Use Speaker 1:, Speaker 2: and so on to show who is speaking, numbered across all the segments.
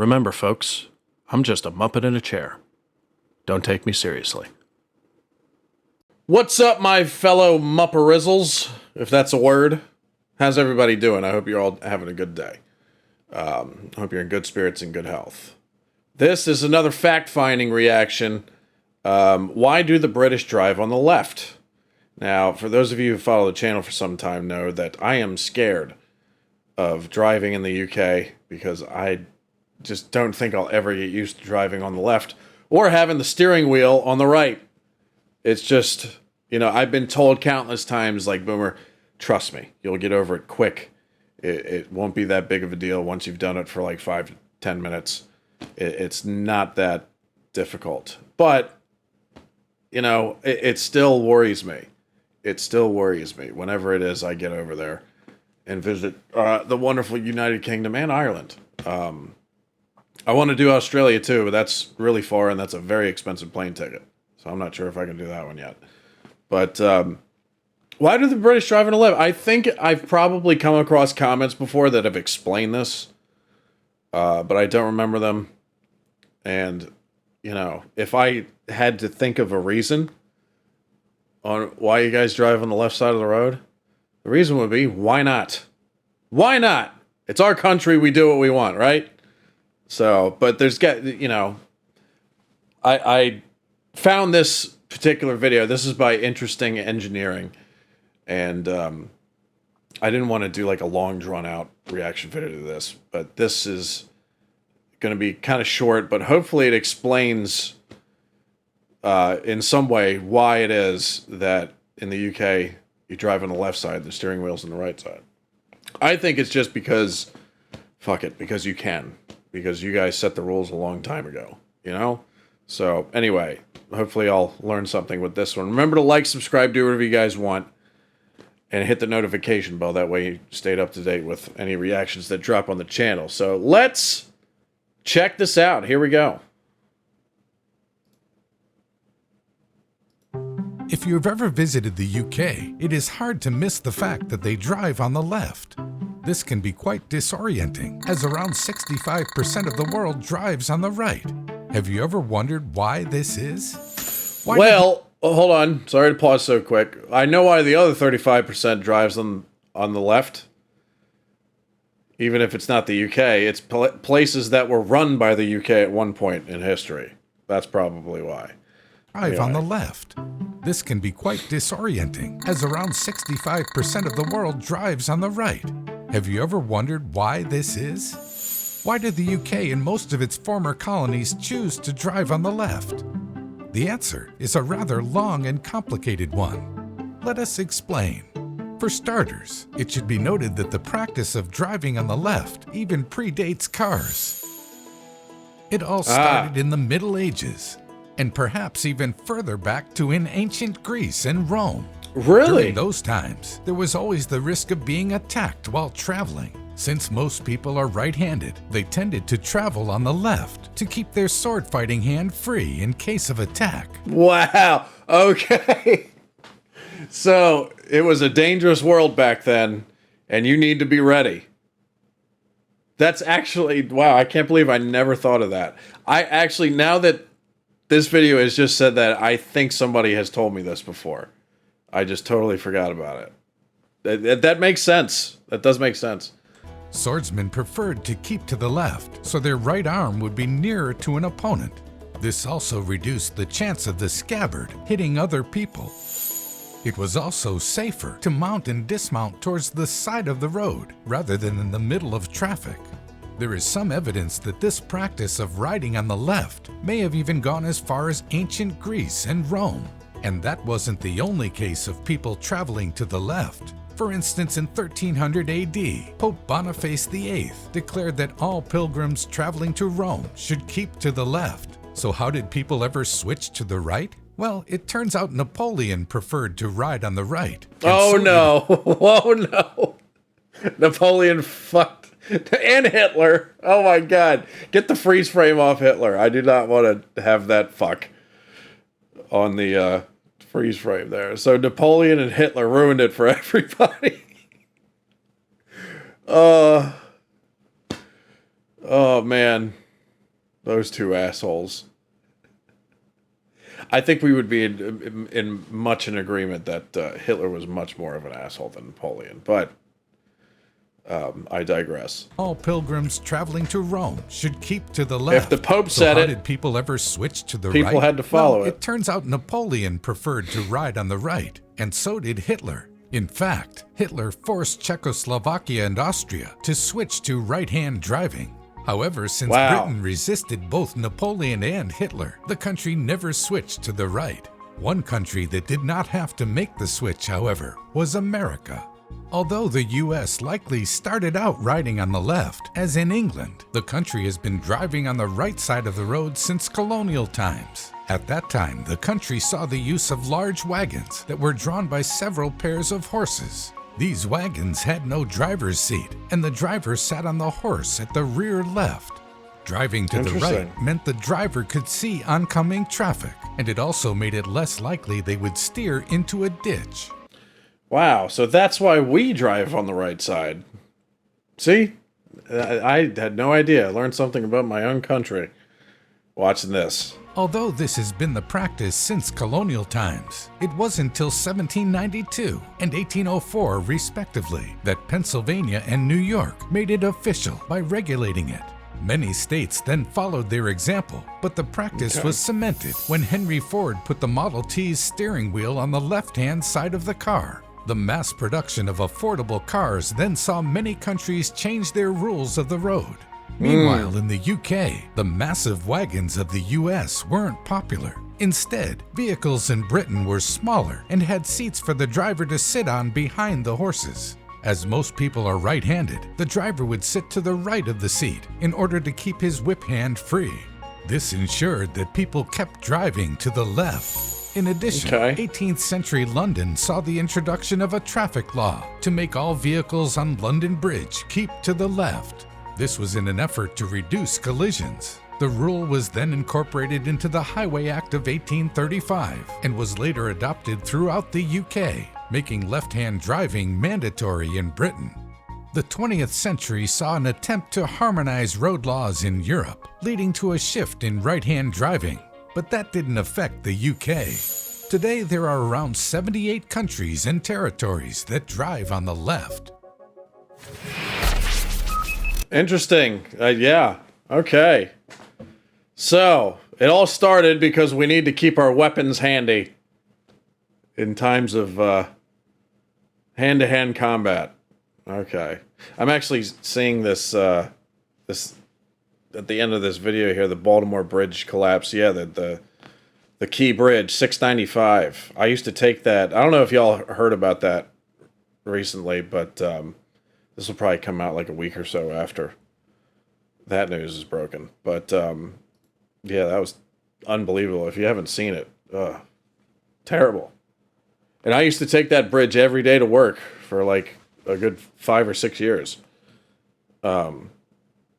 Speaker 1: Remember, folks, I'm just a Muppet in a chair. Don't take me seriously. What's up, my fellow Mupperizzles, if that's a word? How's everybody doing? I hope you're all having a good day. I hope you're in good spirits and good health. This is another fact-finding reaction. Why do the British drive on the left? Now, for those of you who follow the channel for some time know that I am scared of driving in the UK because I just don't think I'll ever get used to driving on the left or having the steering wheel on the right. It's just, I've been told countless times, like, Boomer, trust me, you'll get over it quick. It won't be that big of a deal once you've done it for like 5 to 10 minutes. It's not that difficult. But, it still worries me. It still worries me whenever it is I get over there and visit the wonderful United Kingdom and Ireland. I want to do Australia too, but that's really far and that's a very expensive plane ticket. So I'm not sure if I can do that one yet. But why do the British drive on the left? I think I've probably come across comments before that have explained this, but I don't remember them. And, if I had to think of a reason on why you guys drive on the left side of the road, the reason would be, why not? Why not? It's our country, we do what we want, right? So, but there's I found this particular video. This is by Interesting Engineering. And I didn't want to do like a long drawn out reaction video to this, but this is going to be kind of short, but hopefully it explains in some way why it is that in the UK you drive on the left side, the steering wheel's on the right side. I think it's just because, fuck it, because you can. Because you guys set the rules a long time ago, So, anyway, hopefully I'll learn something with this one. Remember to like, subscribe, do whatever you guys want, and hit the notification bell. That way you stayed up to date with any reactions that drop on the channel. So, let's check this out. Here we go.
Speaker 2: If you've ever visited the UK, it is hard to miss the fact that they drive on the left. This can be quite disorienting, as around 65% of the world drives on the right. Have you ever wondered why this is?
Speaker 1: Hold on. Sorry to pause so quick. I know why the other 35% drives on the left. Even if it's not the UK, it's places that were run by the UK at one point in history. That's probably why.
Speaker 2: Drive on the left. This can be quite disorienting, as around 65% of the world drives on the right. Have you ever wondered why this is? Why did the UK and most of its former colonies choose to drive on the left? The answer is a rather long and complicated one. Let us explain. For starters, it should be noted that the practice of driving on the left even predates cars. It all started in the Middle Ages, and perhaps even further back to in ancient Greece and Rome.
Speaker 1: Really?
Speaker 2: During those times, there was always the risk of being attacked while traveling. Since most people are right-handed, they tended to travel on the left to keep their sword-fighting hand free in case of attack.
Speaker 1: Wow. Okay. So, it was a dangerous world back then, and you need to be ready. That's actually, wow, I can't believe I never thought of that. I actually, now that this video has just said that, I think somebody has told me this before. I just totally forgot about it. That makes sense. That does make sense.
Speaker 2: Swordsmen preferred to keep to the left, so their right arm would be nearer to an opponent. This also reduced the chance of the scabbard hitting other people. It was also safer to mount and dismount towards the side of the road rather than in the middle of traffic. There is some evidence that this practice of riding on the left may have even gone as far as ancient Greece and Rome. And that wasn't the only case of people traveling to the left. For instance, in 1300 AD, Pope Boniface VIII declared that all pilgrims traveling to Rome should keep to the left. So how did people ever switch to the right? Well, it turns out Napoleon preferred to ride on the right.
Speaker 1: Oh no. Oh no. Napoleon fucked. And Hitler. Oh my god. Get the freeze frame off Hitler. I do not want to have that fuck on the freeze frame there. So Napoleon and Hitler ruined it for everybody. Oh man. Those two assholes. I think we would be in much in agreement that Hitler was much more of an asshole than Napoleon, but I digress.
Speaker 2: All pilgrims traveling to Rome should keep to the left.
Speaker 1: If the Pope
Speaker 2: So
Speaker 1: said
Speaker 2: how
Speaker 1: it,
Speaker 2: did people ever switch to the right?
Speaker 1: people had to follow
Speaker 2: Well,
Speaker 1: it.
Speaker 2: It turns out Napoleon preferred to ride on the right, and so did Hitler. In fact, Hitler forced Czechoslovakia and Austria to switch to right-hand driving. However, since Britain resisted both Napoleon and Hitler, the country never switched to the right. One country that did not have to make the switch, however, was America. Although the US likely started out riding on the left, as in England, the country has been driving on the right side of the road since colonial times. At that time, the country saw the use of large wagons that were drawn by several pairs of horses. These wagons had no driver's seat, and the driver sat on the horse at the rear left. Driving to the right meant the driver could see oncoming traffic, and it also made it less likely they would steer into a ditch.
Speaker 1: Wow, so that's why we drive on the right side. See? I had no idea. I learned something about my own country watching this.
Speaker 2: Although this has been the practice since colonial times, it wasn't until 1792 and 1804, respectively, that Pennsylvania and New York made it official by regulating it. Many states then followed their example, but the practice was cemented when Henry Ford put the Model T's steering wheel on the left-hand side of the car. The mass production of affordable cars then saw many countries change their rules of the road. Meanwhile, in the UK, the massive wagons of the US weren't popular. Instead, vehicles in Britain were smaller and had seats for the driver to sit on behind the horses. As most people are right-handed, the driver would sit to the right of the seat in order to keep his whip hand free. This ensured that people kept driving to the left. In addition, 18th century London saw the introduction of a traffic law to make all vehicles on London Bridge keep to the left. This was in an effort to reduce collisions. The rule was then incorporated into the Highway Act of 1835 and was later adopted throughout the UK, making left-hand driving mandatory in Britain. The 20th century saw an attempt to harmonize road laws in Europe, leading to a shift in right-hand driving, but that didn't affect the UK. Today, there are around 78 countries and territories that drive on the left.
Speaker 1: Interesting. Yeah. Okay. So, it all started because we need to keep our weapons handy in times of hand-to-hand combat. Okay. I'm actually seeing this this at the end of this video here, the Baltimore Bridge collapse. Yeah, the Key Bridge, 695. I used to take that. I don't know if y'all heard about that recently, but this will probably come out like a week or so after that news is broken. But yeah, that was unbelievable. If you haven't seen it, terrible. And I used to take that bridge every day to work for like a good 5 or 6 years.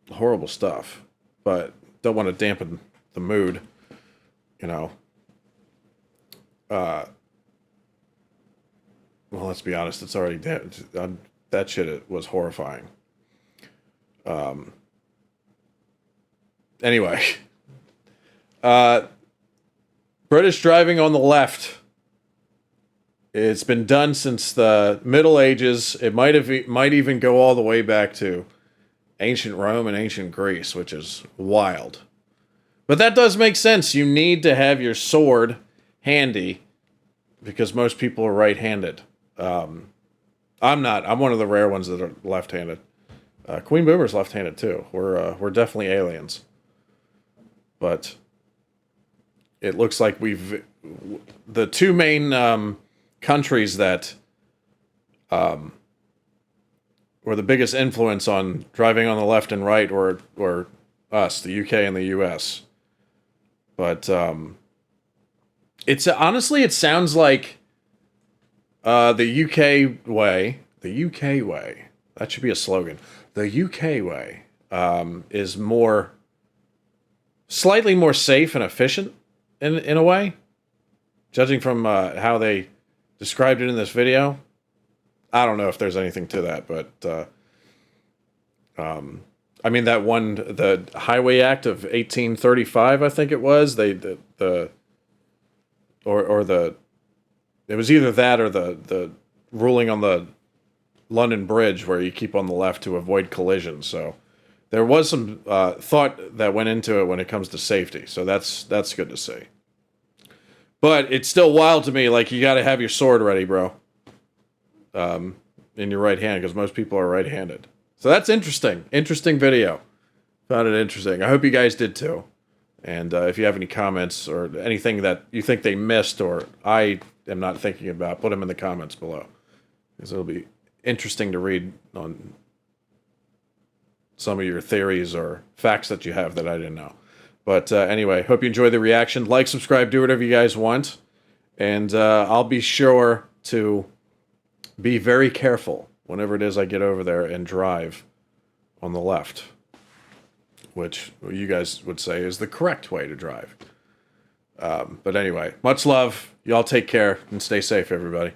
Speaker 1: Horrible stuff, but don't want to dampen the mood, you know. Well, let's be honest, it's already that shit was horrifying. Anyway, British driving on the left. It's been done since the Middle Ages. It might even go all the way back to ancient Rome and ancient Greece, which is wild. But that does make sense. You need to have your sword handy because most people are right-handed. I'm not. I'm one of the rare ones that are left-handed. Queen Boomer's left-handed too. We're definitely aliens. But it looks like the two main countries that were the biggest influence on driving on the left and right were us, the UK and the US. But it's honestly, it sounds like the UK way. The UK way. That should be a slogan. The UK way is slightly more safe and efficient in a way, judging from how they described it in this video. I don't know if there's anything to that, but I mean, that one, the Highway Act of 1835, I think it was. It was either that or the ruling on the London Bridge where you keep on the left to avoid collisions. So there was some thought that went into it when it comes to safety. So that's good to see. But it's still wild to me. Like, you got to have your sword ready, bro. In your right hand, because most people are right-handed. So that's interesting. Interesting video. Found it interesting. I hope you guys did too. And if you have any comments or anything that you think they missed or I am not thinking about, put them in the comments below. Because it'll be interesting to read on some of your theories or facts that you have that I didn't know. But anyway, hope you enjoy the reaction. Like, subscribe, do whatever you guys want. And I'll be sure to be very careful whenever it is I get over there and drive on the left, which you guys would say is the correct way to drive. But anyway, much love. Y'all take care and stay safe, everybody.